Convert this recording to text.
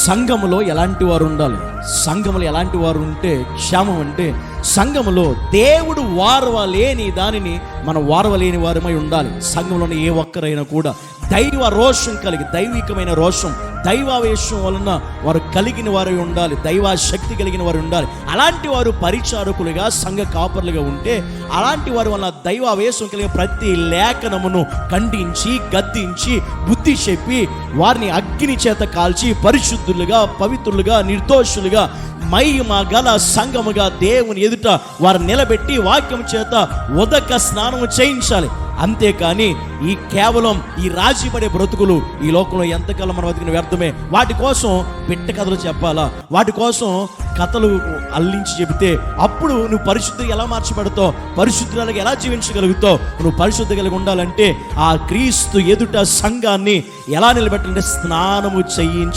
సంఘములో ఎలాంటి వారు ఉండాలి? సంఘములో ఎలాంటి వారు ఉంటే క్షేమం అంటే, సంఘములో దేవుడు వారవలేని దానిని మనం వారవలేని వారమై ఉండాలి. సంఘంలోని ఏ ఒక్కరైనా కూడా దైవ రోషం కలిగి, దైవికమైన రోషం, దైవావేశం వలన వారు కలిగిన వారు ఉండాలి, దైవ శక్తి కలిగిన వారు ఉండాలి. అలాంటి వారు పరిచారకులుగా, సంఘ కాపరులుగా ఉంటే, అలాంటి వారి వల్ల దైవావేశం కలిగిన ప్రతి లేఖనమును ఖండించి, గద్దించి, బుద్ధి చెప్పి, వారిని అగ్ని చేత కాల్చి పరిశుద్ధులుగా, పవిత్రులుగా, నిర్దోషులుగా, మహిమ గల సంఘముగా దేవుని ఎదుట వారు నిలబెట్టి వాక్యం చేత ఉదక స్నానము చేయించాలి. అంతేకాని ఈ కేవలం ఈ రాజీపడే బ్రతుకులు ఈ లోకంలో ఎంతకాలం మనం బతికిన వ్యర్థమే. వాటి కోసం పిట్ట కథలు చెప్పాలా? వాటి కోసం కథలు అల్లించి చెబితే అప్పుడు నువ్వు పరిశుద్ధి ఎలా మార్చబడతావు? పరిశుద్ధులుగా ఎలా జీవించగలుగుతావు? నువ్వు పరిశుద్ధి కలిగి ఉండాలంటే ఆ క్రీస్తు ఎదుట సంఘాన్ని ఎలా నిలబెట్టాలంటే స్నానము చేయించి